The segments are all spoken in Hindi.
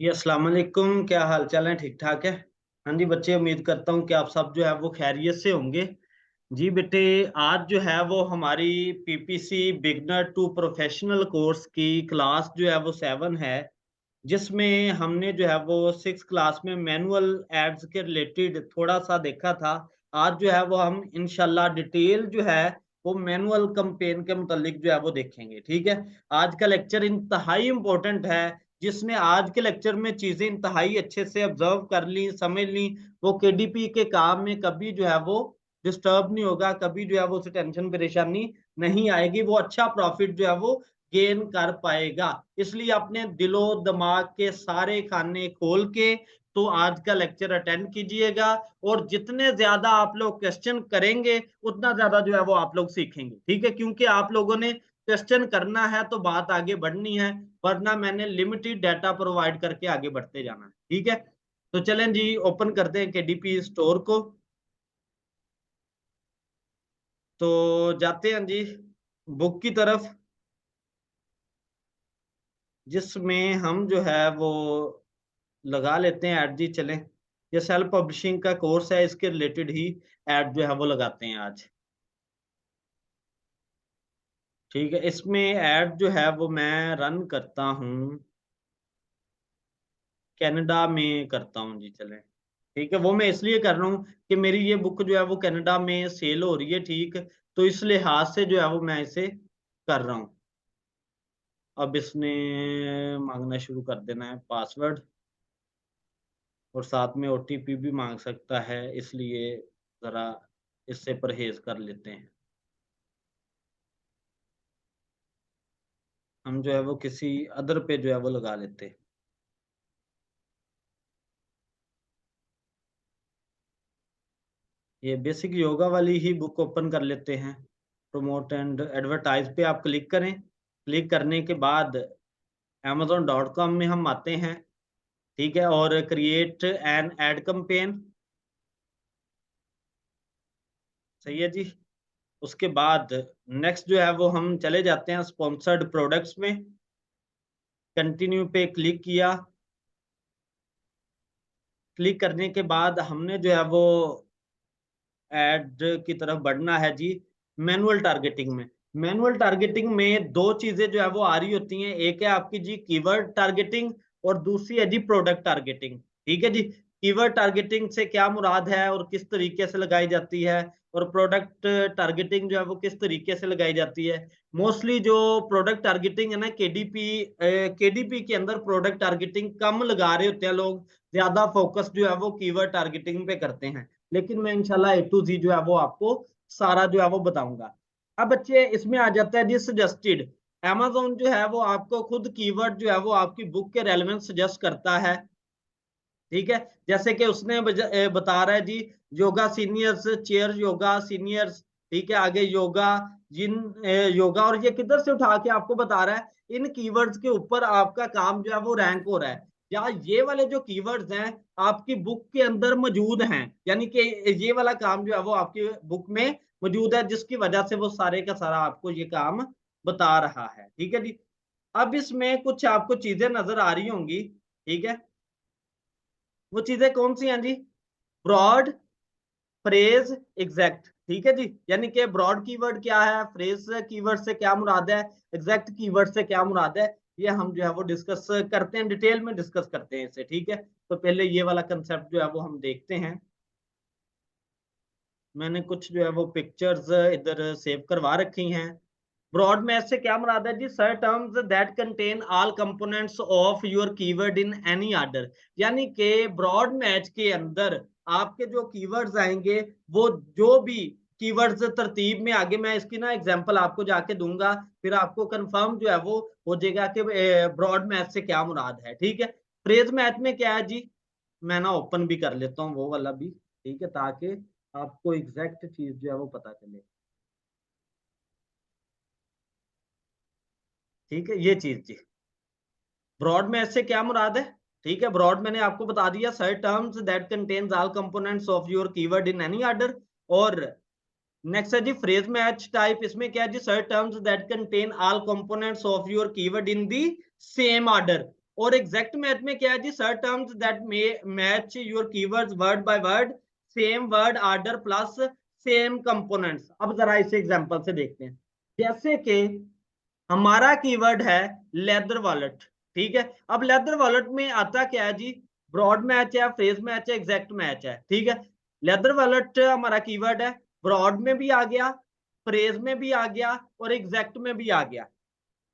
जी अस्सलाम वालेकुम। क्या हाल चाल है? ठीक ठाक है? हाँ जी बच्चे, उम्मीद करता हूँ कि आप सब जो है वो खैरियत से होंगे। जी बेटे, आज जो है वो हमारी PPC beginner to professional course की क्लास जो है वो 7 है, जिसमें हमने जो है वो 6 क्लास में मैनुअल एड्स के रिलेटेड थोड़ा सा देखा था। आज जो है वो हम इंशाल्लाह डिटेल जो है वो मैनुअल कैंपेन के मुतालिक जो है वो देखेंगे। ठीक है, आज का लेक्चर इंतहाई इम्पोर्टेंट है। जिसने आज के लेक्चर में चीजें इंतहाई अच्छे से ऑब्जर्व कर ली, समझ ली, वो केडीपी के काम में कभी जो है वो डिस्टर्ब नहीं होगा, कभी जो है वो उसे टेंशन परेशानी नहीं आएगी, वो अच्छा प्रॉफिट जो है वो गेन कर पाएगा। इसलिए अपने दिलो दिमाग के सारे खाने खोल के तो आज का लेक्चर अटेंड कीजिएगा, और जितने ज्यादा आप लोग क्वेश्चन करेंगे उतना ज्यादा जो है वो आप लोग सीखेंगे। ठीक है, क्योंकि आप लोगों ने क्वेश्चन करना है तो बात आगे बढ़नी है, वरना मैंने लिमिटेड डाटा प्रोवाइड करके आगे बढ़ते जाना है। ठीक है, तो चलें जी, ओपन करते हैं केडीपी स्टोर को। तो जाते हैं जी बुक की तरफ, जिसमें हम जो है वो लगा लेते हैं ऐड जी। चलें, ये सेल्फ पब्लिशिंग का कोर्स है, इसके रिलेटेड ही ऐड जो है वो लगाते हैं आज। ठीक है, इसमें ऐड जो है वो मैं रन करता हूँ, कनाडा में करता हूँ जी। चलें, ठीक है, वो मैं इसलिए कर रहा हूँ कि मेरी ये बुक जो है वो कनाडा में सेल हो रही है। ठीक, तो इस लिहाज से जो है वो मैं इसे कर रहा हूँ। अब इसने मांगना शुरू कर देना है पासवर्ड, और साथ में ओटीपी भी मांग सकता है, इसलिए ज़रा इससे परहेज कर लेते हैं। हम जो है वो किसी अदर पे जो है वो लगा लेते हैं। ये बेसिक योगा वाली ही बुक ओपन कर लेते हैं। प्रमोट एंड एडवर्टाइज पे आप क्लिक करें। क्लिक करने के बाद amazon.com में हम आते हैं। ठीक है, और क्रिएट एन एड कैंपेन। सही है जी। उसके बाद नेक्स्ट जो है वो हम चले जाते हैं स्पॉन्सर्ड प्रोडक्ट्स में। कंटिन्यू पे क्लिक किया। क्लिक करने के बाद हमने जो है वो एड की तरफ बढ़ना है जी। मैनुअल टारगेटिंग में, मैनुअल टारगेटिंग में दो चीजें जो है वो आ रही होती हैं। एक है आपकी जी कीवर्ड टारगेटिंग, और दूसरी है जी प्रोडक्ट टारगेटिंग। ठीक है जी, कीवर्ड टारगेटिंग से क्या मुराद है और किस तरीके से लगाई जाती है, और प्रोडक्ट टारगेटिंग जो है वो किस तरीके से लगाई जाती है। मोस्टली जो प्रोडक्ट टारगेटिंग है ना, केडीपी के अंदर प्रोडक्ट टारगेटिंग कम लगा रहे होते हैं लोग, ज्यादा फोकस जो है वो कीवर्ड टारगेटिंग पे करते हैं। लेकिन मैं इंशाल्लाह ए टू जी जो है वो आपको सारा जो है वो बताऊंगा। अब बच्चे, इसमें आ जाता है जी सजेस्टेड। Amazon जो है वो आपको खुद कीवर्ड जो है वो आपकी बुक के रेलेवेंस सजेस्ट करता है। ठीक है, जैसे कि उसने बता रहा है जी yoga seniors, chair yoga seniors. ठीक है, आगे योगा, जिन योगा, और ये किधर से उठा के आपको बता रहा है इन कीवर्ड्स के ऊपर आपका काम जो है वो रैंक हो रहा है, या ये वाले जो कीवर्ड्स हैं आपकी बुक के अंदर मौजूद हैं, यानी कि ये वाला काम जो है वो आपकी बुक में मौजूद है, जिसकी वजह से वो सारे का सारा आपको ये काम बता रहा है। ठीक है जी, अब इसमें कुछ आपको चीजें नजर आ रही होंगी। ठीक है, वो चीजें कौन सी हैं जी? Broad, phrase, exact. ठीक है जी, यानी कि ब्रॉड कीवर्ड क्या है, फ्रेज कीवर्ड से क्या मुराद है, एग्जैक्ट कीवर्ड से क्या मुराद है, ये हम जो है वो डिस्कस करते हैं, डिटेल में डिस्कस करते हैं इसे। ठीक है, तो पहले ये वाला कंसेप्ट जो है वो हम देखते हैं। मैंने कुछ जो है वो पिक्चर्स इधर सेव करवा रखी हैं। ब्रॉड मैच से क्या मुराद है जी? Search terms that contain all components of your keyword in any order. यानी कि ब्रॉड मैच के अंदर आपके जो कीवर्ड्स आएंगे, वो जो भी कीवर्ड्स तरतीब में, आगे मैं इसकी ना एग्जांपल आपको जाके दूंगा, फिर आपको कंफर्म जो है वो हो जाएगा कि ब्रॉड मैच से क्या मुराद है। ठीक है, फ्रेज मैच में क्या है जी? मैं ना ओपन भी कर लेता हूँ वो वाला भी, ठीक है, ताकि आपको एग्जैक्ट चीज जो है वो पता चले। ठीक है, ये चीज जी, ब्रॉड में इससे क्या मुराद है? ठीक है, ब्रॉड मैंने आपको बता दिया, search terms that contains all components of your keyword in any order. और नेक्स्ट है जी फ्रेज मैच टाइप। इसमें क्या है जी? Search terms that contain all components of your keyword in the same order. और एग्जैक्ट मैच में क्या है जी, search terms that match your keywords word by word, same word order plus same components. अब जरा इसे एग्जांपल से देखते हैं। जैसे कि हमारा कीवर्ड है लेदर वॉलेट, ठीक है। अब लेदर वॉलेट में आता क्या है जी, ब्रॉड मैच है, फ्रेज मैच है, एग्जैक्ट मैच है, ठीक है। लेदर वॉलेट हमारा कीवर्ड है, ब्रॉड में भी आ गया, फ्रेज में भी आ गया और एग्जैक्ट में भी आ गया,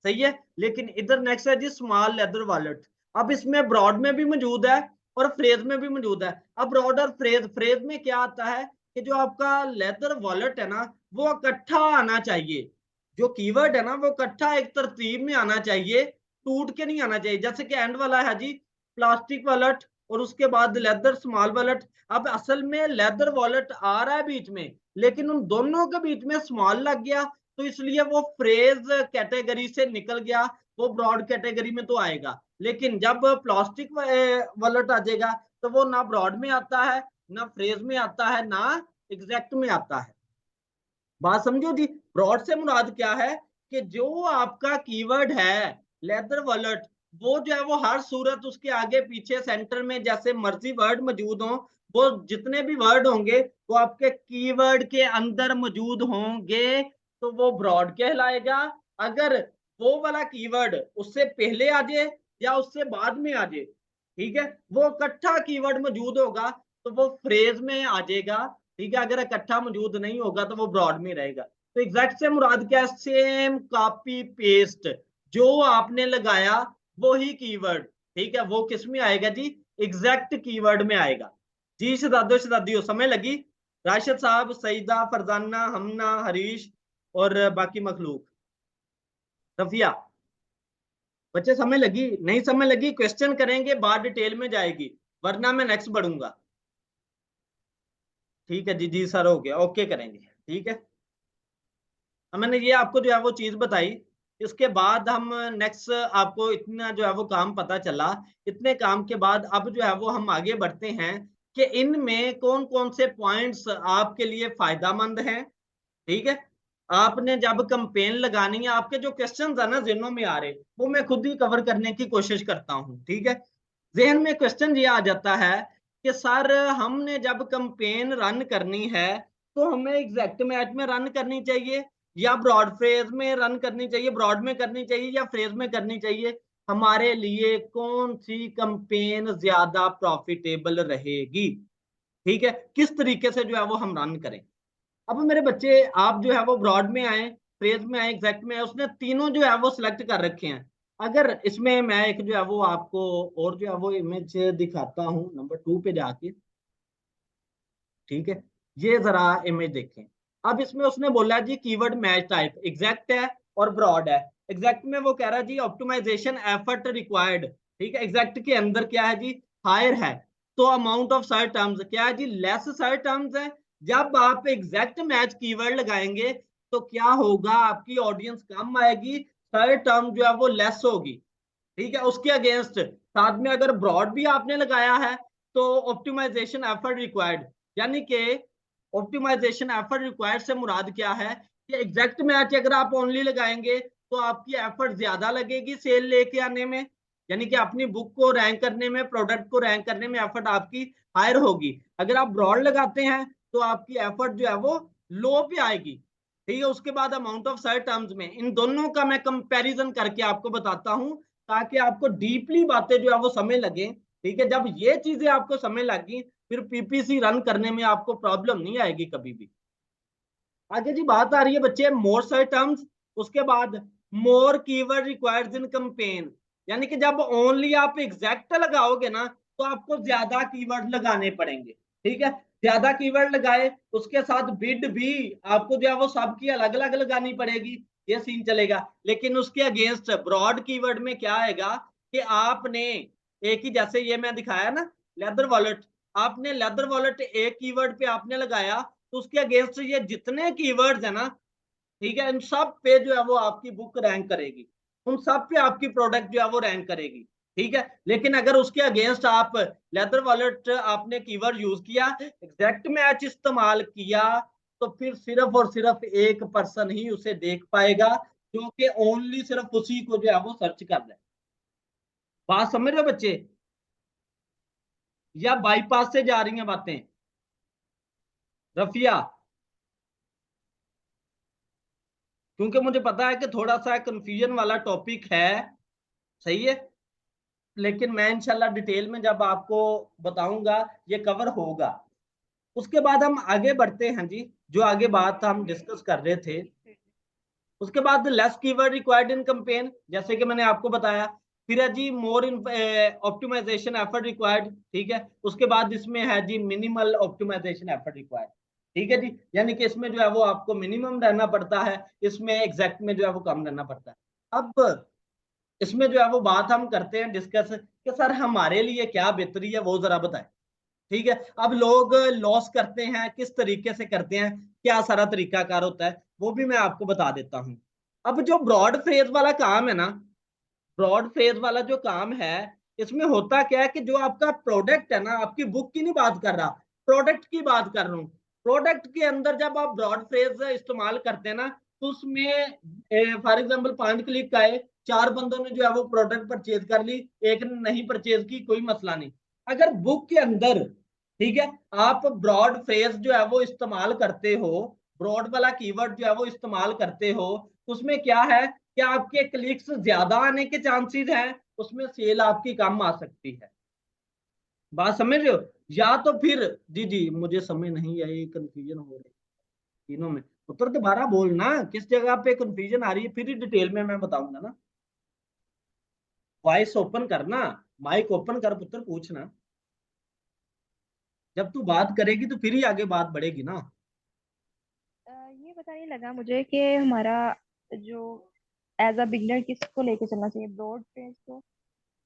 सही है। लेकिन इधर नेक्स्ट है जी स्मॉल लेदर वॉलेट। अब इसमें ब्रॉड में भी मौजूद है और फ्रेज में भी मौजूद है। अब ब्रॉड और फ्रेज, फ्रेज में क्या आता है कि जो आपका लेदर वॉलेट है ना, वो इकट्ठा आना चाहिए। जो कीवर्ड है ना वो इकट्ठा एक तरतीब में आना चाहिए, टूट के नहीं आना चाहिए। जैसे कि एंड वाला है जी प्लास्टिक वॉलेट और उसके बाद लेदर स्मॉल वॉलेट। अब असल में लेदर वॉलेट आ रहा है बीच में, लेकिन उन दोनों के बीच में स्मॉल लग गया, तो इसलिए वो फ्रेज कैटेगरी से निकल गया, वो ब्रॉड कैटेगरी में तो आएगा। लेकिन जब प्लास्टिक वॉलेट आ जाएगा तो वो ना ब्रॉड में आता है, ना फ्रेज में आता है, ना एग्जैक्ट में आता है। बात समझो जी। ब्रॉड से मुराद क्या है कि जो आपका कीवर्ड है लेदर वॉलेट, वो जो है वो हर सूरत उसके आगे पीछे सेंटर में जैसे मर्जी वर्ड मौजूद हो, वो जितने भी वर्ड होंगे वो आपके कीवर्ड के अंदर मौजूद होंगे, तो वो ब्रॉड कहलाएगा। अगर वो वाला कीवर्ड उससे पहले आ जाए या उससे बाद में आ जाए, ठीक है, वो इकट्ठा कीवर्ड मौजूद होगा तो वो फ्रेज में आ जाएगा, ठीक है। अगर इकट्ठा मौजूद नहीं होगा तो वो ब्रॉड में रहेगा। तो एग्जैक्ट से मुराद क्या है, सेम कॉपी पेस्ट, जो आपने लगाया वही कीवर्ड, ठीक है, वो किस में आएगा जी, एग्जैक्ट कीवर्ड में आएगा। जी शहजादो शहजादियों समय लगी, राशिद साहब, सईदा, फरजाना, हमना, हरीश और बाकी मखलूक, रफिया, बच्चे समय लगी? नहीं समय लगी क्वेश्चन करेंगे, बाद डिटेल में जाएगी, वरना मैं नेक्स्ट बढ़ूंगा। ठीक है जी, जी सर हो गया, ओके करेंगे, ठीक है। अब मैंने ये आपको जो है वो चीज बताई, इसके बाद हम नेक्स्ट, आपको इतना जो है वो काम पता चला, इतने काम के बाद अब जो है वो हम आगे बढ़ते हैं कि इनमें कौन कौन से पॉइंट्स आपके लिए फायदामंद हैं, ठीक है। आपने जब कंपेन लगानी है, आपके जो क्वेश्चन है ना जिन्हों में आ रहे, वो मैं खुद ही कवर करने की कोशिश करता हूँ, ठीक है। जहन में क्वेश्चन ये आ जाता है कि सर हमने जब कंपेन रन करनी है तो हमें एग्जैक्ट मैच में रन करनी चाहिए या ब्रॉड फ्रेज में रन करनी चाहिए, ब्रॉड में करनी चाहिए या फ्रेज में करनी चाहिए, हमारे लिए कौन सी कंपेन ज्यादा प्रॉफिटेबल रहेगी, ठीक है, किस तरीके से जो है वो हम रन करें। अब मेरे बच्चे आप जो है वो ब्रॉड में आए, फ्रेज में आए, एग्जैक्ट में आए, उसने तीनों जो है वो सिलेक्ट कर रखे हैं। अगर इसमें मैं एक जो है वो आपको और जो है वो इमेज दिखाता हूँ नंबर 2 पे जाके, ठीक है। ये जरा इमेज देखें। अब इसमें उसने बोला जी कीवर्ड मैच टाइप एग्जैक्ट है और ब्रॉड है। एग्जैक्ट में वो कह रहा है जी ऑप्टिमाइजेशन एफर्ट रिक्वायर्ड, ठीक है। एग्जैक्ट के अंदर क्या है जी, हायर है। तो अमाउंट ऑफ सर्च टर्म्स क्या है जी, लेस सर्च टर्म्स है। जब आप एग्जैक्ट मैच कीवर्ड लगाएंगे तो क्या होगा, आपकी ऑडियंस कम आएगी, सर्च टर्म जो है वो लेस होगी, ठीक है। उसके अगेंस्ट साथ में अगर ब्रॉड भी आपने लगाया है तो ऑप्टिमाइजेशन एफर्ट रिक्वायर्ड, यानी कि ऑप्टिमाइजेशन एफर्ट रिक्वायर्ड से मुराद क्या है कि एग्जैक्ट मैच अगर आप ओनली लगाएंगे तो आपकी एफर्ट ज्यादा लगेगी सेल लेके आने में, यानी कि अपनी बुक को रैंक करने में, प्रोडक्ट को रैंक करने में एफर्ट आपकी हायर होगी। अगर आप ब्रॉड लगाते हैं तो आपकी एफर्ट जो है वो लो पे आएगी, ठीक है। उसके बाद अमाउंट ऑफ सर्च टर्म्स में इन दोनों का मैं कंपैरिजन करके आपको बताता हूं ताकि आपको डीपली बातें जो है वो समझ लगे, ठीक है। जब ये चीजें आपको समझ लगी फिर पीपीसी रन करने में आपको प्रॉब्लम नहीं आएगी कभी भी। आगे जी बात आ रही है बच्चे मोर सर्च टर्म्स, उसके बाद मोर कीवर्ड रिक्वायर्ड इन कंपेन, यानी कि जब ओनली आप एग्जैक्ट लगाओगे ना तो आपको ज्यादा कीवर्ड लगाने पड़ेंगे, ठीक है। ज्यादा कीवर्ड लगाए उसके साथ बिड भी आपको जो है वो सबकी अलग अलग लगानी पड़ेगी, ये सीन चलेगा। लेकिन उसके अगेंस्ट ब्रॉड कीवर्ड में क्या आएगा कि आपने एक ही, जैसे ये मैं दिखाया ना लेदर वॉलेट, आपने लेदर वॉलेट एक कीवर्ड पे आपने लगाया तो उसके अगेंस्ट ये जितने कीवर्ड्स है ना, ठीक है, इन सब पे जो है वो आपकी बुक रैंक करेगी, उन सब पे आपकी प्रोडक्ट जो है वो रैंक करेगी, ठीक है। लेकिन अगर उसके अगेंस्ट आप लेदर वॉलेट आपने कीवर्ड यूज किया, एग्जैक्ट मैच इस्तेमाल किया, तो फिर सिर्फ और सिर्फ एक पर्सन ही उसे देख पाएगा जो कि ओनली सिर्फ उसी को जो है वो सर्च कर रहा है। बात समझ रहे हो बच्चे, या बाईपास से जा रही हैं बातें रफिया? क्योंकि मुझे पता है कि थोड़ा सा कंफ्यूजन वाला टॉपिक है, सही है, लेकिन मैं इंशाल्लाह डिटेल में जब आपको बताऊंगा ये कवर होगा। उसके बाद हम आगे बढ़ते हैं जी, जो आगे बात हम डिस्कस कर रहे थे। उसके बाद less keyword required in campaign, जैसे कि मैंने आपको बताया। फिर है जी मोर इन ऑप्टिमाइजेशन एफर्ट रिक्वायर्ड, ठीक है। उसके बाद इसमें है जी मिनिमल ऑप्टिमाइजेशन एफर्ट रिक्वायर्ड, ठीक है जी, यानी कि इसमें जो है वो आपको मिनिमम रहना पड़ता है, इसमें एग्जैक्ट में जो है वो कम रहना पड़ता है। अब इसमें जो है वो बात हम करते हैं डिस्कस कि सर हमारे लिए क्या बेहतरी है वो जरा बताएं, ठीक है। अब लोग लॉस करते हैं, किस तरीके से करते हैं, क्या सारा तरीकाकार होता है, वो भी मैं आपको बता देता हूं। अब जो ब्रॉड फ्रेज वाला काम है ना, ब्रॉड फ्रेज वाला जो काम है, इसमें होता क्या है कि जो आपका प्रोडक्ट है ना, आपकी बुक की नहीं बात कर रहा, प्रोडक्ट की बात कर रहा हूँ। प्रोडक्ट के अंदर जब आप ब्रॉड फ्रेज इस्तेमाल करते हैं ना, तो उसमें फॉर एग्जाम्पल 5 क्लिक का है, 4 बंदों ने जो है वो प्रोडक्ट परचेज कर ली, एक ने नहीं परचेज की, कोई मसला नहीं। अगर बुक के अंदर, ठीक है, आप ब्रॉड फ्रेज जो है वो इस्तेमाल करते हो, ब्रॉड वाला कीवर्ड जो है वो इस्तेमाल करते हो, उसमें क्या है कि आपके क्लिक्स ज्यादा आने के चांसेस हैं, उसमें सेल आपकी कम आ सकती है। बात समझ रहे हो? या तो फिर, जी जी मुझे समझ नहीं आई, कंफ्यूजन हो रही तीनों में। पुत्र दोबारा बोलना किस जगह पे कंफ्यूजन आ रही है, फिर ही डिटेल में मैं बताऊंगा ना। वॉइस ओपन करना, माइक ओपन कर पुत्र, पूछना। जब तू बात करेगी तो फिर ही आगे बात बढ़ेगी ना। ये पता नहीं लगा मुझे कि हमारा जो एज अ बिगनर किसको लेके चलना चाहिए, ब्रॉड फ्रेंच को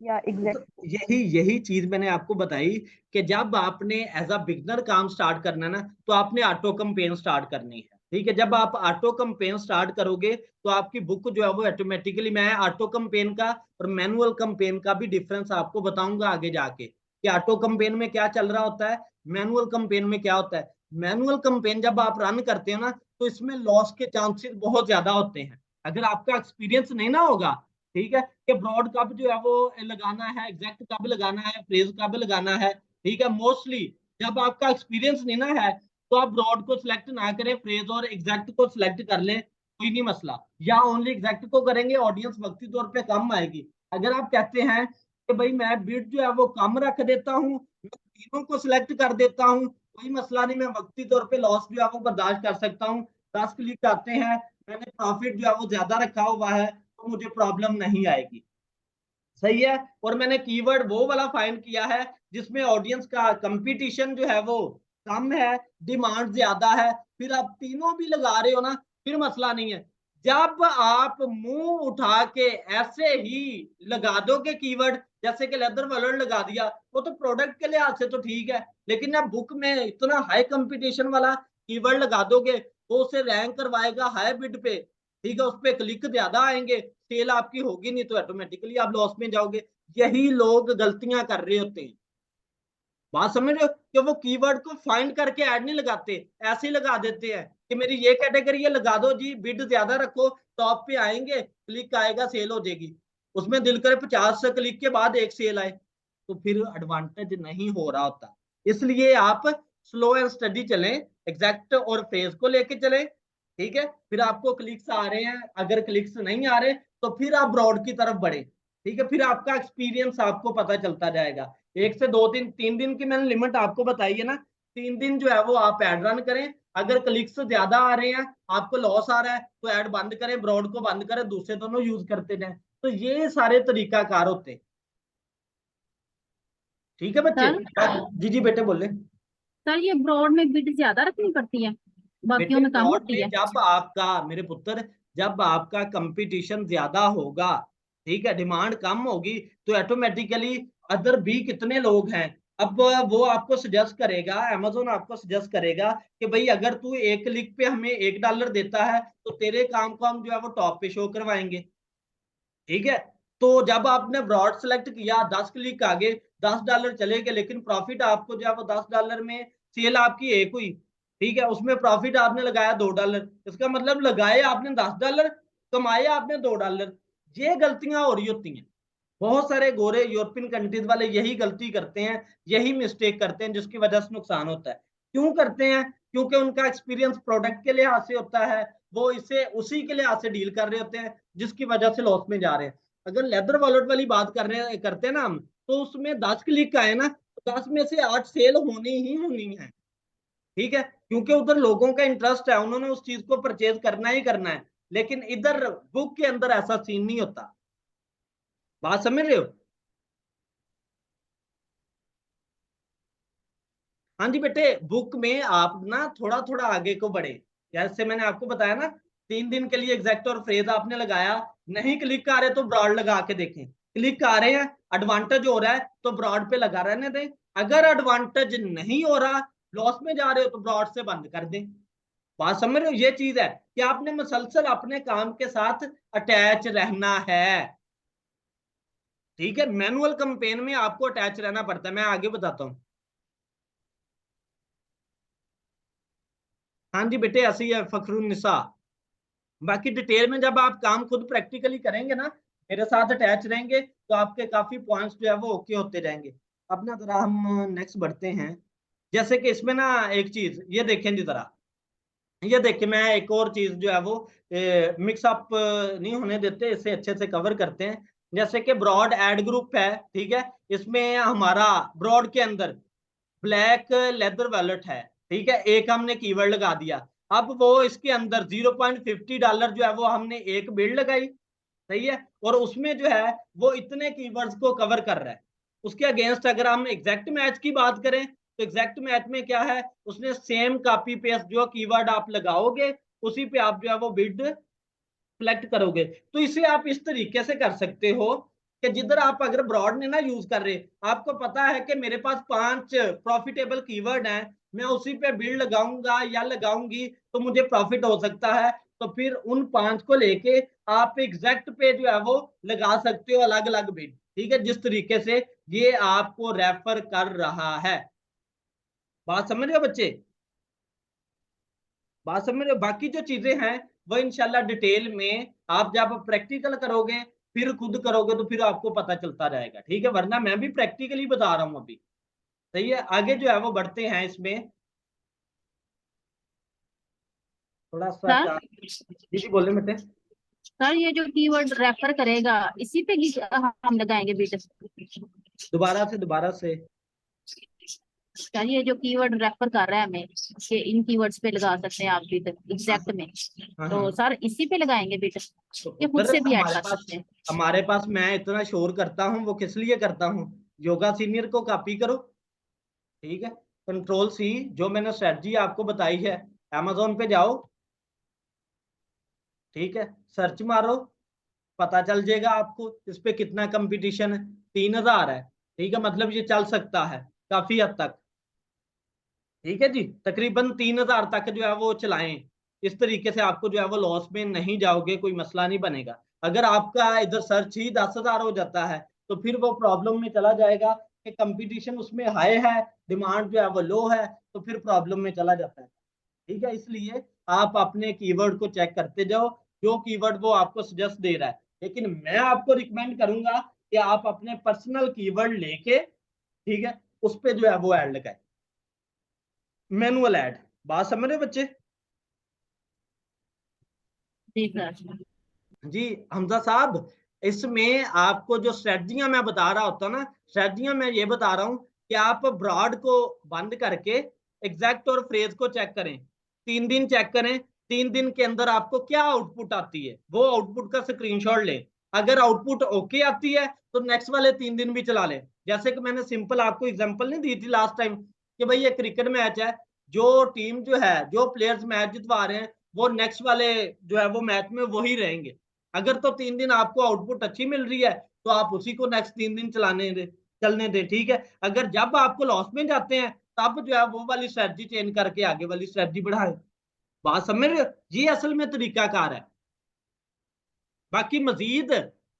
या तो एग्जैक्ट को। यही यही चीज मैंने आपको बताई कि जब आपने एज अ बिगनर काम स्टार्ट करना है ना, तो आपने ऑटो कंपेन स्टार्ट करनी है, ठीक है। जब आप ऑटो कंपेन स्टार्ट करोगे तो आपकी बुक जो है वो ऑटोमेटिकली, मैं ऑटो कंपेन का और मैनुअल कंपेन का भी डिफरेंस आपको बताऊंगा आगे जाके कि ऑटो कंपेन में क्या चल रहा होता है, मैनुअल कंपेन में क्या होता है। मैनुअल कंपेन जब आप रन करते हो ना, तो इसमें लॉस के चांसेस बहुत ज्यादा होते हैं, अगर आपका एक्सपीरियंस नहीं ना होगा, ठीक है, कि ब्रॉड कब जो है वो लगाना है, एग्जैक्ट कब लगाना है, फ्रेज कब लगाना है, ठीक है। मोस्टली जब आपका एक्सपीरियंस नहीं ना है, तो आप ब्रॉड को सिलेक्ट ना करें, फ्रेज और एग्जैक्ट को सिलेक्ट कर लें, कोई नहीं मसला। या ओनली एग्जैक्ट को करेंगे, ऑडियंस वक्ती तौर पे कम आएगी। अगर आप कहते हैं कि भाई मैं बिड जो है वो कम रख देता हूँ, मैं तीनों को सिलेक्ट कर देता हूँ, कोई मसला नहीं, मैं वक्ती तौर पे लॉस जो है वो बर्दाश्त कर सकता हूँ, 10 क्लिक आते हैं, मैंने प्रॉफिट जो है वो ज्यादा रखा हुआ है, तो मुझे प्रॉब्लम नहीं आएगी, सही है। और मैंने कीवर्ड वो वाला फाइंड किया है जिसमें ऑडियंस का कंपटीशन जो है वो कम है, डिमांड ज्यादा है, फिर आप तीनों भी लगा रहे हो ना, फिर मसला नहीं है। जब आप मुंह उठा के ऐसे ही लगा दोगे कीवर्ड, जैसे कि लेदर वर्ल्ड लगा दिया, वो तो प्रोडक्ट के लिहाज से तो ठीक है, लेकिन आप बुक में इतना हाई कंपटीशन वाला कीवर्ड लगा दोगे, वो उसे रैंक करवाएगा हाई बिड पे, ठीक है, उस पर क्लिक ज्यादा आएंगे, सेल आपकी होगी नहीं, तो ऑटोमेटिकली आप लॉस में जाओगे। यही लोग गलतियां कर रहे होते हैं। बात समझ रहे हो कि वो कीवर्ड को फाइंड करके ऐड नहीं लगाते, ऐसे ही लगा देते हैं कि मेरी ये कैटेगरी है, लगा दो जी, बिड ज्यादा रखो, टॉप पे आएंगे, क्लिक आएगा, सेल हो जाएगी। उसमें दिल करे 50 क्लिक के बाद एक सेल आए, तो फिर एडवांटेज नहीं हो रहा होता। इसलिए आप स्लो एंड स्टडी चलें, एग्जैक्ट और फेज को लेके चलें, ठीक है। फिर आपको क्लिक्स आ रहे हैं, अगर क्लिक्स नहीं आ रहे तो फिर आप ब्रॉड की तरफ बढ़े, ठीक है। फिर आपका एक्सपीरियंस आपको पता चलता जाएगा। 1 से 2 दिन 3 दिन की मैंने लिमिट आपको बताई है ना, 3 दिन जो है वो आप एड रन करें, अगर क्लिक्स ज्यादा आ रहे हैं, आपको लॉस आ रहा है, तो ऐड बंद करें, ब्रॉड को बंद करें, दूसरे दोनों यूज करते जाएं। तो ये सारे तरीका कार होते हैं, ठीक है बच्चे। सर जी जी बेटे बोले। सर ये ब्रॉड में बिड ज्यादा रखनी पड़ती है, बाकियों बेटे में कम ब्रॉड होती में है। जब आपका, मेरे पुत्र, जब आपका कंपटीशन ज्यादा होगा, ठीक है, डिमांड कम होगी, तो ऑटोमेटिकली अदर भी कितने लोग हैं, अब वो आपको सजेस्ट करेगा, अमेजोन आपको सजेस्ट करेगा कि भाई अगर तू 1 क्लिक पे हमें $1 देता है, तो तेरे काम को हम जो है वो टॉप पे शो करवाएंगे, ठीक है। तो जब आपने ब्रॉड सेलेक्ट किया, 10 क्लिक आगे, $10 चले गए, लेकिन प्रॉफिट आपको जो है वो $10 में सेल आपकी एक हुई, ठीक है, उसमें प्रॉफिट आपने लगाया $2, इसका मतलब लगाए आपने $10, कमाए आपने $2। ये गलतियां हो रही होती हैं, बहुत सारे गोरे यूरोपियन कंट्रीज वाले यही गलती करते हैं, यही मिस्टेक करते हैं, जिसकी वजह से नुकसान होता है। क्यों करते हैं? क्योंकि उनका एक्सपीरियंस प्रोडक्ट के लिहाज से होता है, वो इसे उसी के लिहाज से डील कर रहे होते हैं, जिसकी वजह से लॉस में जा रहे हैं। अगर लेदर वॉलेट वाली बात करते हैं ना हम, तो उसमें 10 क्लिक का है ना, 10 में से 8 सेल होनी ही होनी है। ठीक है, क्योंकि उधर लोगों का इंटरेस्ट है, उन्होंने उस चीज को परचेज करना ही करना है। लेकिन इधर बुक के अंदर ऐसा सीन नहीं होता। बात समझ रहे हो? हाँ जी बेटे, बुक में आप ना थोड़ा थोड़ा आगे को बढ़े। जैसे मैंने आपको बताया ना, 3 दिन के लिए एग्जैक्ट और फ्रेज आपने लगाया, नहीं क्लिक आ रहे तो ब्रॉड लगा के देखें। क्लिक आ रहे हैं, एडवांटेज हो रहा है तो ब्रॉड पे लगा रहने दें। अगर एडवांटेज नहीं हो रहा, लॉस में जा रहे हो, तो ब्रॉड से बंद कर दें। बात समझ रहे हो? ये चीज है कि आपने मुसलसल अपने काम के साथ अटैच रहना है। ठीक है, मैनुअल कंपेन में आपको अटैच रहना पड़ता है। मैं आगे बताता हूँ। हाँ जी बेटे, ऐसे ही है फखरुन्निसा। बाकी डिटेल में जब आप काम खुद प्रैक्टिकली करेंगे ना, मेरे साथ अटैच रहेंगे, तो आपके काफी पॉइंट्स जो है वो ओके होते जाएंगे। अब ना जरा हम नेक्स्ट बढ़ते हैं। जैसे कि इसमें ना एक चीज ये देखें जी जरा, ये देखिए, मैं एक और चीज जो है वो मिक्स अप नहीं होने देते, इसे अच्छे से कवर करते हैं। जैसे कि ब्रॉड एड ग्रुप है, ठीक है, इसमें हमारा ब्रॉड के अंदर ब्लैक लेदर वॉलेट है। ठीक है, एक हमने कीवर्ड लगा दिया। अब वो इसके अंदर $0.50 जो है वो हमने एक बिल्ड लगाई, सही है, और उसमें जो है वो इतने कीवर्ड्स को कवर कर रहा है। उसके अगेंस्ट अगर हम एग्जैक्ट मैच की बात करें, तो एग्जैक्ट मैच में क्या है, उसने सेम कॉपी पेस्ट जो कीवर्ड आप लगाओगे, उसी पे आप जो है वो बिड सिलेक्ट करोगे। तो इसे आप इस तरीके से कर सकते हो कि जिधर आप अगर ब्रॉड में ना यूज कर रहे, आपको पता है कि मेरे पास 5 प्रॉफिटेबल कीवर्ड हैं, मैं उसी पे बिल्ड लगाऊंगा या लगाऊंगी तो मुझे प्रॉफिट हो सकता है, तो फिर उन 5 को लेके आप एग्जैक्ट पे जो है वो लगा सकते हो अलग अलग बिड। ठीक है, जिस तरीके से ये आपको रेफर कर रहा है। बात समझ रहे हो बच्चे? बात समझ रहे हो? बाकी जो चीजें हैं वो इंशाल्लाह डिटेल में आप जब प्रैक्टिकल करोगे, फिर खुद करोगे, तो फिर आपको पता चलता रहेगा। ठीक है, वरना मैं भी प्रैक्टिकली बता रहा हूं अभी। सही है, आगे जो है वो बढ़ते हैं इसमें। थोड़ा सा सर जी जी बोले बेटे। सर ये जो कीवर्ड रेफर करेगा इसी पे हम लगाएंगे बीट। दोबारा से। सर ये जो कीवर्ड रेफर कर रहा है हमें कि इन कीवर्ड्स पे लगा सकते हैं आप बीट हाँ एग्जैक्ट में, हाँ तो हाँ। सर इसी पे लगाएंगे बीट तो ये खुद उधर से भी ऐड हमारे कर पास सकते हैं। हमारे पास मैं इतना शोर करता हूँ, वो किस लिए करता हूँ? योगा सीनियर को कॉपी करो। ठीक है, कंट्रोल C, जो मैंने स्ट्रेटजी आपको बताई है, Amazon पे जाओ, ठीक है, सर्च मारो, पता चल जाएगा आपको इस पे कितना कंपटीशन है। 3000 है। ठीक है, मतलब ये चल सकता है काफी हद तक। ठीक है जी, तकरीबन 3000 तक जो है वो चलाएं। इस तरीके से आपको जो है वो लॉस में नहीं जाओगे, कोई मसला नहीं बनेगा। अगर आपका इधर सर्च ही 10,000 हो जाता है, तो फिर वो प्रॉब्लम में चला जाएगा कि कंपटीशन उसमें हाई है, डिमांड जो है वो लो है, तो फिर प्रॉब्लम में चला जाता है। ठीक है, इसलिए आप अपने कीवर्ड को चेक करते जाओ, जो कीवर्ड वो आपको सजेस्ट दे रहा है। लेकिन मैं आपको रिकमेंड करूंगा कि आप अपने पर्सनल कीवर्ड लेके, ठीक है, उस पे जो है वो ऐड लगाए, मैनुअल ऐड। बात समझ रहे हो बच्चे? जी सर। जी हमजा साहब, इसमें आपको जो स्ट्रेटजियां मैं बता रहा होता ना, स्ट्रेटजियां मैं ये बता रहा हूं कि आप ब्रॉड को बंद करके एग्जैक्ट और फ्रेज को चेक करें। 3 दिन चेक करें, 3 दिन के अंदर आपको क्या आउटपुट आती है, वो आउटपुट का स्क्रीनशॉट लें। अगर आउटपुट ओके आती है, तो नेक्स्ट वाले 3 दिन भी चला लें। जैसे कि मैंने सिंपल आपको एग्जांपल नहीं दी थी लास्ट टाइम, कि भाई ये क्रिकेट मैच है, जो टीम जो है, जो प्लेयर्स मैच जितवा रहे हैं, वो नेक्स्ट वाले जो है वो मैच में वही रहेंगे। अगर तो 3 दिन आपको आउटपुट अच्छी मिल रही है, तो आप उसी को नेक्स्ट 3 दिन चलने दे। ठीक है, अगर जब आपको लॉस में जाते हैं, तब जो है वो वाली स्ट्रेटजी चेंज करके आगे वाली स्ट्रेटजी बढ़ाए। बात समझ रहे हो? ये असल में तरीकाकार है। बाकी मजीद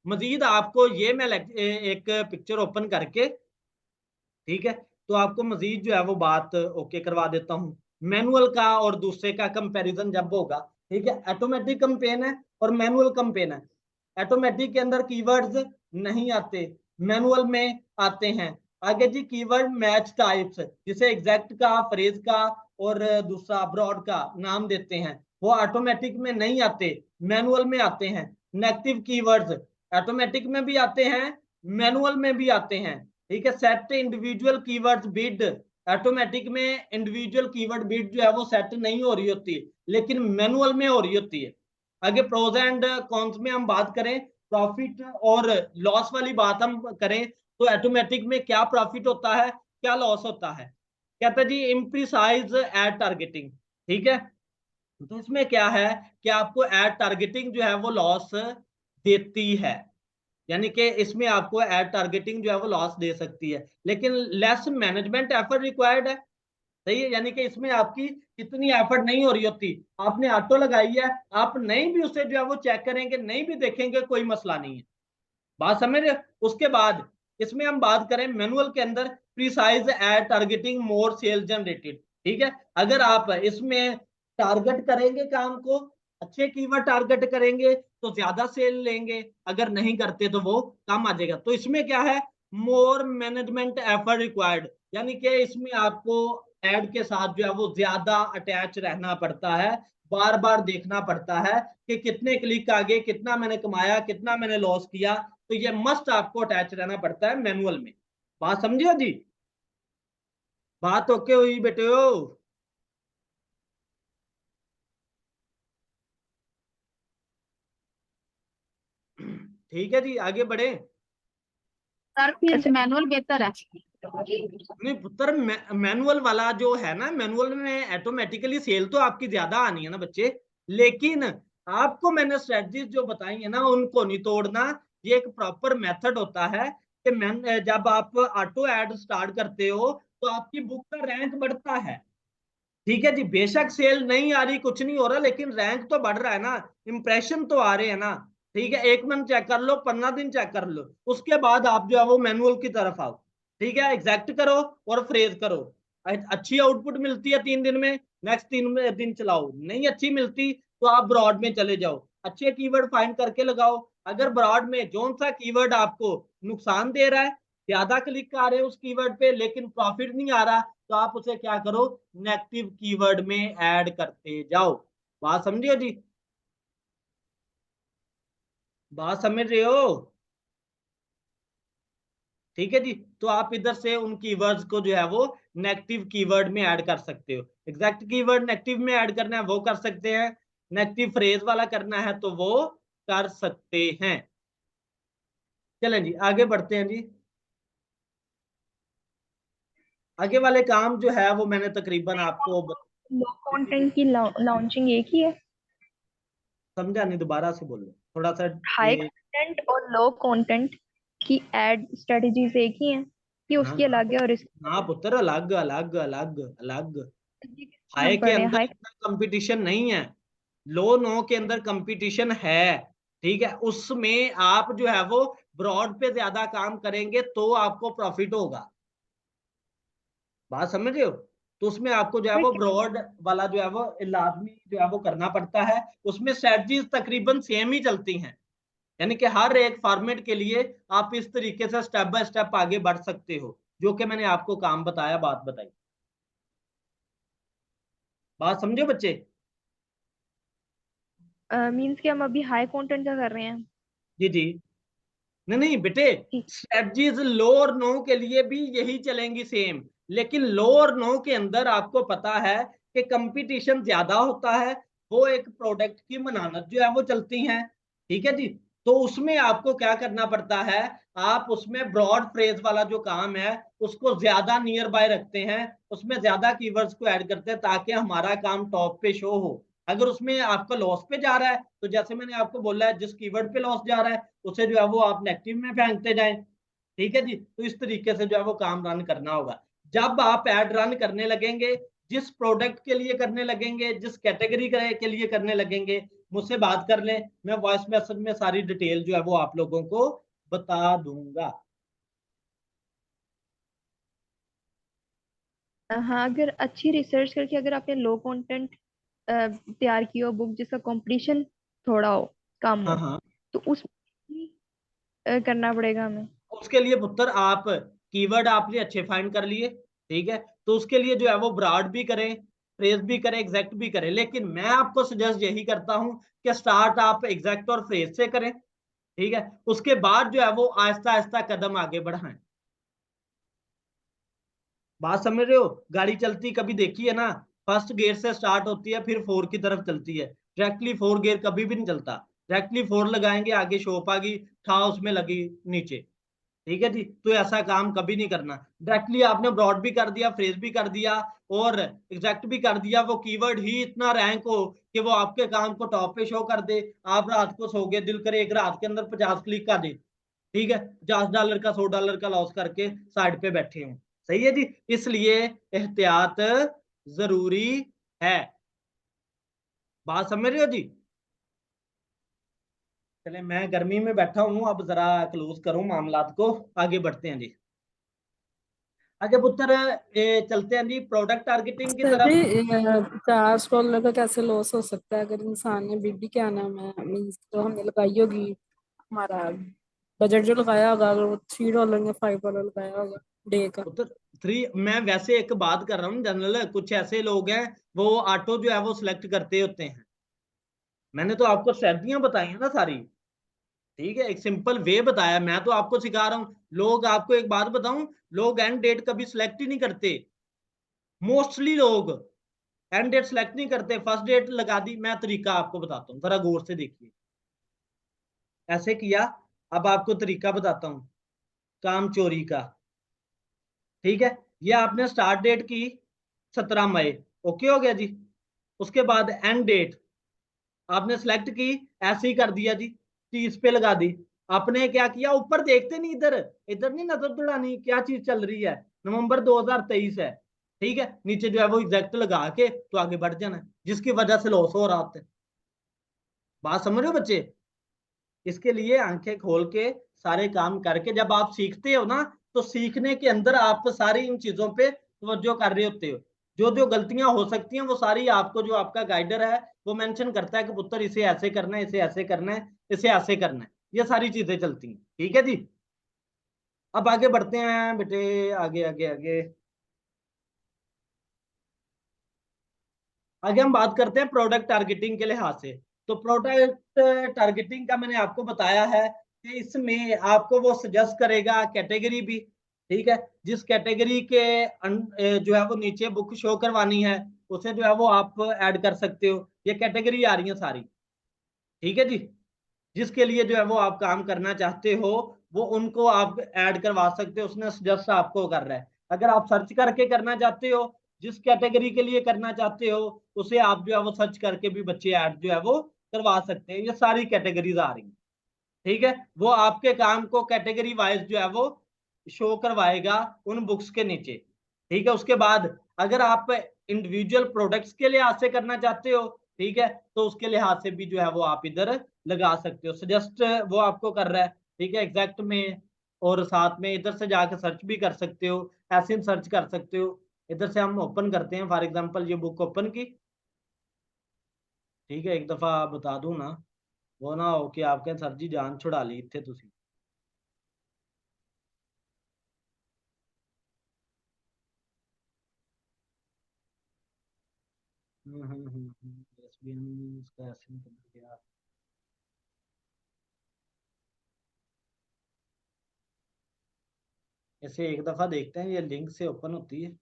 मजीद आपको ये मैं एक पिक्चर ओपन करके, ठीक है, तो आपको मजीद जो है वो बात ओके करवा देता हूँ। मैनुअल का और दूसरे का कंपैरिजन जब होगा, ठीक है, ऑटोमेटिक कंपेन है और मैनुअल कंपेन है। ऑटोमेटिक के अंदर कीवर्ड्स नहीं आते, मैनुअल में आते हैं। आगे जी कीवर्ड मैच टाइप्स, जिसे एग्जैक्ट का, फ्रेज का और दूसरा ब्रॉड का नाम देते हैं, वो ऑटोमेटिक में नहीं आते, मैनुअल में आते हैं। नेगेटिव कीवर्ड्स ऑटोमेटिक में भी आते हैं, मैनुअल में भी आते हैं। ठीक है, set individual keywords bid, automatic में इंडिविजुअल कीवर्ड बिड जो है वो सेट नहीं हो रही होती, लेकिन मैनुअल में हो रही होती है। आगे प्रोज एंड कॉन्स में हम बात करें, प्रॉफिट और लॉस वाली बात हम करें, तो ऑटोमेटिक में क्या प्रॉफिट होता है, क्या लॉस होता है। कहता है जी इम्प्रिसाइज एड टारगेटिंग। ठीक है, तो इसमें क्या है कि आपको एड टारगेटिंग जो है वो लॉस देती है, यानी कि इसमें आपको एड टारगेटिंग जो है वो लॉस दे सकती है, लेकिन लेस मैनेजमेंट एफर्ट रिक्वायर्ड है। सही है, यानी कि इसमें आपकी इतनी एफर्ट नहीं हो रही होती। आपने ऑटो लगाई है, आप नहीं भी उसे जो है वो चेक करेंगे, नहीं भी देखेंगे, कोई मसला नहीं है। बात समझ रहे? उसके बाद इसमें हम बात करें मैनुअल के अंदर, प्रिसाइज एड टारगेटिंग मोर सेल जनरेटेड। ठीक है, अगर आप इसमें टारगेट करेंगे काम को, अच्छे कीवर्ड टारगेट करेंगे तो ज्यादा सेल लेंगे, अगर नहीं करते तो वो कम आ जाएगा। तो इसमें क्या है, मोर मैनेजमेंट एफर्ट रिक्वायर्ड, यानी कि इसमें आपको एड के साथ जो है वो ज्यादा अटैच रहना पड़ता है, बार बार देखना पड़ता है कि कितने क्लिक आगे, कितना मैंने कमाया, कितना मैंने लॉस किया। तो ये मस्ट आपको अटैच रहना पड़ता है मैनुअल में। बात समझे जी? बात ओके हुई बेटे हो? ठीक है जी, आगे बढ़े। सर फिर अच्छा मैनुअल बेहतर है। नहीं पुत्र, मैनुअल वाला जो है ना, मैनुअल में ऑटोमेटिकली सेल तो आपकी ज्यादा आनी है ना बच्चे, लेकिन आपको मैंने स्ट्रेटजीज जो बताई है ना उनको नहीं तोड़ना। ये एक प्रॉपर मेथड होता है कि मैं जब आप ऑटो एड स्टार्ट करते हो तो आपकी बुक का रैंक बढ़ता है। ठीक है जी, बेशक सेल नहीं आ रही, कुछ नहीं हो रहा, लेकिन रैंक तो बढ़ रहा है ना, इंप्रेशन तो आ रहे हैं ना। ठीक है, 1 मंथ चेक कर लो, 15 दिन चेक कर लो, उसके बाद आप जो है वो मैनुअल की तरफ आओ। ठीक है, एग्जैक्ट करो और फ्रेज करो। अच्छी आउटपुट मिलती है 3 दिन में, नेक्स्ट 3 दिन चलाओ। नहीं अच्छी मिलती तो आप ब्रॉड में चले जाओ, अच्छे कीवर्ड फाइंड करके लगाओ। अगर ब्रॉड में जोन सा कीवर्ड आपको नुकसान दे रहा है, ज्यादा क्लिक आ रहे हैं उस कीवर्ड पे लेकिन प्रॉफिट नहीं आ रहा, तो आप उसे क्या करो, नेगेटिव कीवर्ड में ऐड करते जाओ। बात समझिए जी? बात समझ रहे हो? ठीक है जी, तो आप इधर से उन कीवर्ड्स को जो है वो नेगेटिव कीवर्ड में ऐड कर सकते हो। एग्जैक्ट कीवर्ड नेगेटिव में ऐड करना है वो कर सकते हैं, नेगेटिव फ्रेज वाला करना है तो वो कर सकते हैं। चलें जी, आगे बढ़ते हैं जी। आगे वाले काम जो है वो मैंने तकरीबन आपको लो कंटेंट की लॉन्चिंग एक ही है? समझा नहीं, दोबारा से बोलो थोड़ा सा। हाई कंटेंट और लो कंटेंट की एड स्ट्रेटजीज एक ही हैं कि हाँ उसकी अलग है और इसकी हाँ पुत्र, अलग अलग अलग अलग। ये किसमें हाई हम के कर रहे हैं? अंदर हाई इतना कंपटीशन नहीं है, लो नो के अंदर कंपटीशन है। ठीक है, उसमें आप जो है वो ब्रॉड पे ज्यादा काम करेंगे तो आपको प्रॉफिट होगा। बात समझ रहे हो? तो उसमें आपको जो है वो ब्रॉड वाला जो है वो लाजमी जो है वो करना पड़ता है। उसमें स्ट्रेटजीज तकरीबन सेम ही चलती हैं, यानी कि हर एक फॉर्मेट के लिए आप इस तरीके से स्टेप बाय स्टेप आगे बढ़ सकते हो, जो कि मैंने आपको काम बताया, बात बताई। बात समझे बच्चे? मींस कि हम अभी हाई कंटेंट का कर रहे हैं? जी जी। नहीं नहीं बेटे, ठीक। स्ट्रेटजीज लो और नो के लिए भी यही चलेंगी सेम, लेकिन लो और नो के अंदर आपको पता है कि कंपटीशन ज्यादा होता है, वो एक प्रोडक्ट की मनानत जो है वो चलती है। ठीक है जी, तो उसमें आपको क्या करना पड़ता है, आप उसमें ब्रॉड फ्रेज वाला जो काम है उसको ज्यादा नियर बाय रखते हैं, उसमें ज्यादा कीवर्ड्स को ऐड करते हैं ताकि हमारा काम टॉप पे शो हो। अगर उसमें आपका लॉस पे जा रहा है तो जैसे मैंने आपको बोला है, जिस कीवर्ड पे लॉस जा रहा है उसे जो है वो आप नेगेटिव में फेंकते जाएं। ठीक है जी, तो इस तरीके से जो है वो काम रन करना होगा। जब आप एड रन करने लगेंगे, जिस प्रोडक्ट के लिए करने लगेंगे, जिस कैटेगरी के लिए करने लगेंगे, मुझसे बात कर लें, मैं वॉइस मैसेज में सारी डिटेल जो है वो आप लोगों को बता दूंगा। हाँ, अगर अच्छी रिसर्च करके अगर आपने लो कंटेंट तैयार की हो बुक जिसका कंपटीशन थोड़ा हो, कम हाँ हो, हाँ। तो उसमें करना पड़ेगा हमें? उसके लिए पुत्र आप कीवर्ड आपने अच्छे फाइंड कर लिए, ठीक है, तो उसके लिए जो है वो ब्रॉड भी करें, फ्रेज भी करें, एग्जैक्ट भी करें, लेकिन मैं आपको सजेस्ट यही करता हूं कि स्टार्ट आप एग्जैक्ट और फ्रेज से करें, ठीक है, उसके बाद जो है वो आहिस्ता आहिस्ता कदम आगे बढ़ाएं। बात समझ रहे हो? गाड़ी चलती कभी देखी है ना, फर्स्ट गियर से स्टार्ट होती है, फिर 4 की तरफ चलती है, डायरेक्टली 4 गियर कभी भी नहीं चलता, डायरेक्टली 4 लगाएंगे, आगे शॉप आ गई, था उसमें लगी नीचे, ठीक है जी, तो ऐसा काम कभी नहीं करना। डायरेक्टली आपने ब्रॉड भी कर दिया, फ्रेज भी कर दिया और एग्जैक्ट भी कर दिया, वो कीवर्ड ही इतना रैंक हो कि वो आपके काम को टॉप पे शो कर दे, आप रात को सो गए, दिल करे एक रात के अंदर 50 क्लिक कर दे, ठीक है, $50 का $100 का लॉस करके साइड पे बैठे हूं, सही है जी, इसलिए एहतियात जरूरी है। बात समझ रहे हो जी? चले, मैं गर्मी में बैठा हूं, अब जरा क्लोज करूं मामलात को, आगे बढ़ते हैं जी। आगे पुत्र चलते हैं जी प्रोडक्ट टारगेटिंग की सर तरफ। जी 50 डॉलर का कैसे लॉस हो सकता है अगर इंसान ने बीडी क्या नाम है मीन्स जो हमने लगाई होगी, हमारा बजट जो लगाया होगा, अगर वो $3 या $5 लगाया होगा डे का? पुत्र 3, मैं वैसे एक बात कर रहा हूँ जनरल, कुछ ऐसे लोग हैं वो ऑटो जो है वो सिलेक्ट करते होते हैं, मैंने तो आपको स्ट्रेटजियां बताई है ना सारी, ठीक है, एक सिंपल वे बताया, मैं तो आपको सिखा रहा हूँ। लोग, आपको एक बात बताऊं, लोग एंड डेट कभी सिलेक्ट ही नहीं करते, मोस्टली लोग एंड डेट सिलेक्ट नहीं करते, फर्स्ट डेट लगा दी। मैं तरीका आपको बताता हूँ, जरा गौर से देखिए, ऐसे किया, अब आपको तरीका बताता हूँ काम चोरी का, ठीक है, ये आपने स्टार्ट डेट की 17 मई, ओके हो गया जी, उसके बाद एंड डेट आपने सेलेक्ट की, ऐसे ही कर दिया जी, 30 पे लगा दी। आपने क्या किया, ऊपर देखते नहीं, इधर इधर नहीं नजर दौड़ानी क्या चीज चल रही है, नवंबर 2023 है, ठीक है, नीचे जो है वो एग्जैक्ट लगा के तो आगे बढ़ जाना है, जिसकी वजह से लॉस हो रहा है। बात समझ रहे हो बच्चे? इसके लिए आंखें खोल के सारे काम करके जब आप सीखते हो ना, तो सीखने के अंदर आप सारी इन चीजों पे तवज्जो कर रहे होते हो, जो जो गलतियां हो सकती हैं वो सारी आपको, जो आपका गाइडर है वो मेंशन करता है कि पुत्र इसे ऐसे करना है, इसे ऐसे करना है, इसे ऐसे करना है, ये सारी चीजें चलती हैं, ठीक है जी। अब आगे बढ़ते हैं बेटे, आगे आगे आगे आगे हम बात करते हैं प्रोडक्ट टारगेटिंग के लिहाज से। तो प्रोडक्ट टारगेटिंग का मैंने आपको बताया है कि इसमें आपको वो सजेस्ट करेगा कैटेगरी भी, ठीक है, जिस कैटेगरी के जो है वो नीचे बुक शो करवानी है, उसे जो है वो आप ऐड कर सकते हो, ये कैटेगरी आ रही है सारी, ठीक है जी, जिसके लिए जो है वो आप काम करना चाहते हो वो उनको आप ऐड करवा सकते हो, उसने सजेस्ट आपको कर रहा है। अगर आप सर्च करके करना चाहते हो, जिस कैटेगरी के लिए करना चाहते हो उसे आप जो है वो सर्च करके भी बच्चे ऐड जो है वो करवा सकते हैं, ये सारी कैटेगरीज आ रही हैं, ठीक है, वो आपके काम को कैटेगरी वाइज जो है वो शो करवाएगा उन बुक्स के नीचे, ठीक है। उसके बाद अगर आप इंडिविजुअल प्रोडक्ट्स के लिहाज से करना चाहते हो, ठीक है, तो उसके लिहाज से भी जो है वो आप इधर लगा सकते हो, सजेस्ट वो आपको कर रहा है, ठीक है, एग्जैक्ट में, और साथ में इधर से जाकर सर्च भी कर सकते हो, ऐसे सर्च कर सकते हो। इधर से हम ओपन करते हैं, फॉर एग्जांपल ये बुक ओपन की, ठीक है, एक दफा बता दूं ना, वो ना हो कि आपके सर जी जान छुड़ा ली इतने तुसी। एसबीएन इसका ऐसे निकल गया। ऐसे एक दफा देखते हैं ये लिंक से ओपन होती है।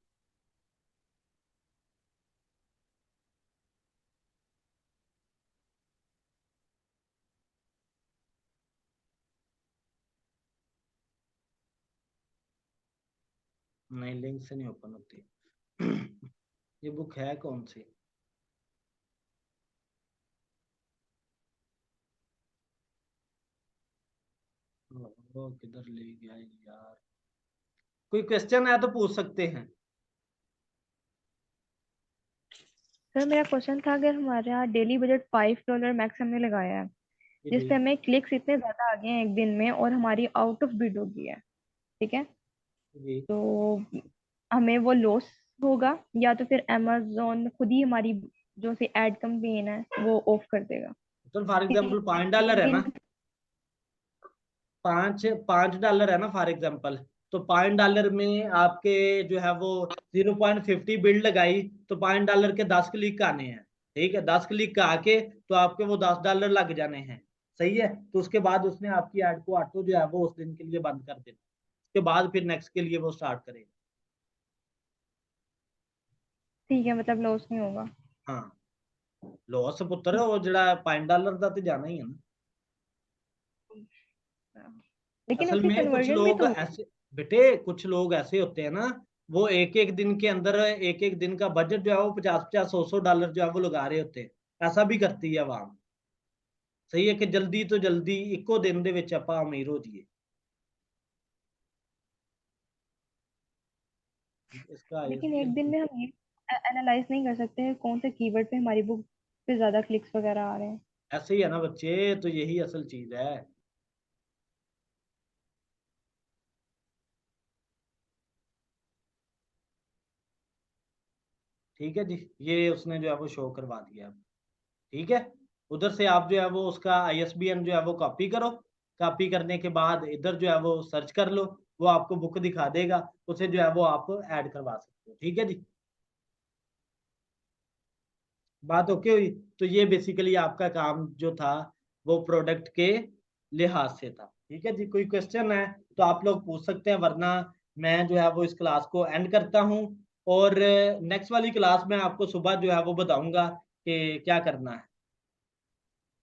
नहीं, लिंक से नहीं ओपन होती। ये बुक है कौन सी? वो किधर ले गया यार? कोई क्वेश्चन है तो पूछ सकते हैं। सर मेरा क्वेश्चन था, अगर हमारा डेली बजट $5 मैक्स हमने लगाया है, जी जिसपे हमें क्लिक्स इतने ज्यादा आ गए हैं एक दिन में और हमारी आउट ऑफ बिड हो गई है, ठीक है, जी। तो हमें वो लॉस होगा या तो फिर amazon खुद ही हमारी जो सी एड कैंपेन है वो ऑफ कर देगा? तो फॉर तीन एग्जांपल $5 तीन है दिन ना, पांच डॉलर है ना फॉर एग्जांपल, तो $5 में आपके जो है वो 0.50 बिल्ड लगाई, तो $5 के 10 क्लिक आने हैं। ठीक है, 10 क्लिक का आके तो आपके वो $10 लग जाने हैं। सही है, तो उसके बाद उसने आपकी ऐड को ऑटो जो है वो उस दिन के लिए बंद कर देना, उसके बाद फिर नेक्स्ट के लिए वो स्टार्ट करेगा। ठीक है, मतलब लॉस नहीं होगा। हाँ, लॉस पुत्र वो जड़ा $5 का तो जाना ही है ना। लेकिन असल उसके में कुछ कन्वर्जन भी लोग तो ऐसे बेटे, कुछ लोग ऐसे होते हैं ना, वो एक एक दिन के अंदर एक एक दिन का बजट जो है वो 50-50 100 डॉलर जो है वो लगा रहे होते हैं। ऐसा भी करती है आवाम। सही है कि जल्दी तो जल्दी इको दिन दे विच आपां अमीर हो जाइए। इसका लेकिन ISBN एक दिन में हम ये एनालाइज नहीं कर सकते कौन से कीवर्ड पे हमारी बुक पे ज्यादा क्लिक्स वगैरह आ रहे हैं। ऐसे ही है ना बच्चे, तो यही असल चीज है। ठीक है जी, ये उसने जो है वो शो करवा दिया अब। ठीक है, उधर से आप जो है वो उसका ISBN जो है वो कॉपी करो। कॉपी करने के बाद इधर जो है वो सर्च कर लो, वो आपको बुक दिखा देगा, उसे जो है वो आप ऐड करवा सकते हो। ठीक है जी, बात ओके हुई। तो ये बेसिकली आपका काम जो था वो प्रोडक्ट के लिहाज से था। ठीक है जी, कोई क्वेश्चन है तो आप लोग पूछ सकते हैं, वरना मैं जो है वो इस क्लास को एंड करता हूँ। और नेक्स्ट वाली क्लास में आपको सुबह जो है वो बताऊंगा कि क्या करना है।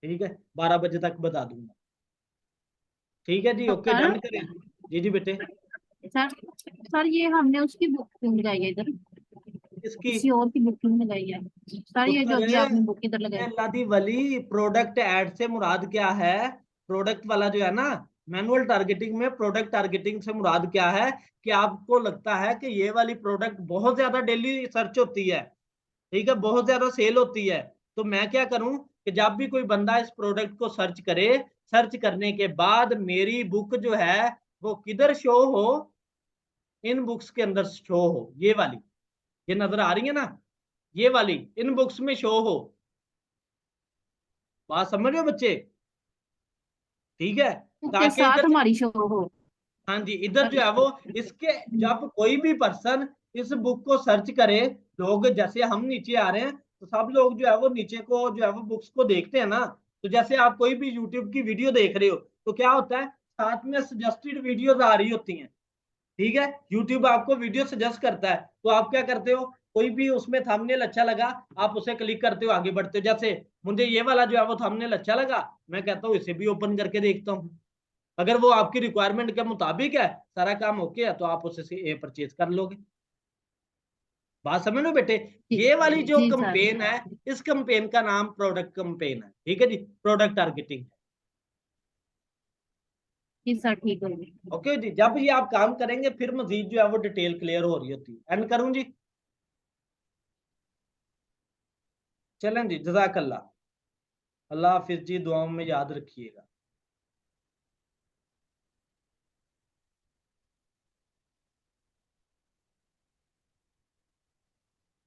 ठीक है, 12 बजे तक बता दूंगा। ठीक है जी, ओके, सर डन करें। जी जी बेटे। सर सर ये हमने उसकी बुक क्यों लगाई है इधर, इसकी किसी और की बुक क्यों लगाई है सर, ये जो पुत्र अभी आपने बुक इधर लगाई। अल्लाह दी वली, प्रोडक्ट ऐड से मुराद क्या है? प्रोडक्ट वाला जो है ना, मैनुअल टारगेटिंग में प्रोडक्ट टारगेटिंग से मुराद क्या है कि आपको लगता है कि ये वाली प्रोडक्ट बहुत ज्यादा डेली सर्च होती है, ठीक है, बहुत ज्यादा सेल होती है, तो मैं क्या करूं कि जब भी कोई बंदा इस प्रोडक्ट को सर्च करे, सर्च करने के बाद मेरी बुक जो है वो किधर शो हो, इन बुक्स के अंदर शो हो। ये वाली, ये नजर आ रही है ना, ये वाली इन बुक्स में शो हो। बात समझ रहे हो बच्चे? ठीक है, बुक के ताकि साथ इधर, हमारी शो हो। हाँ जी, इधर जो सर है वो इसके, जब कोई भी पर्सन इस बुक को सर्च करे, लोग जैसे हम नीचे आ रहे हैं तो सब लोग जो है वो नीचे को जो है वो बुक्स को देखते हैं ना। तो जैसे आप कोई भी यूट्यूब की वीडियो देख रहे हो तो क्या होता है, साथ में सजेस्टेड वीडियोस आ रही होती हैं। ठीक है, यूट्यूब आपको वीडियो सजेस्ट करता है, तो आप क्या करते हो, कोई भी उसमें थंबनेल अच्छा लगा, आप उसे क्लिक करते हो, आगे बढ़ते हो। जैसे मुझे ये वाला जो है वो थंबनेल अच्छा लगा, मैं कहता हूँ इसे भी ओपन करके देखता हूँ। अगर वो आपकी रिक्वायरमेंट के मुताबिक है, सारा काम ओके है, तो आप उसे परचेज कर लोगे। बात समझ लो बेटे, जी ये वाली जो जी सर। कंपेन है, इस कंपेन का नाम प्रोडक्ट कंपेन है। ठीक है जी, प्रोडक्ट टारगेटिंग। जी सर, ठीक होगी। ओके जी, जब ये आप काम करेंगे फिर मजीद जो है वो डिटेल क्लियर हो रही होती है। एंड करूं जी? चलें जी, जज़ाकल्लाह। अल्लाह हाफिज जी, दुआओं में याद रखिएगा।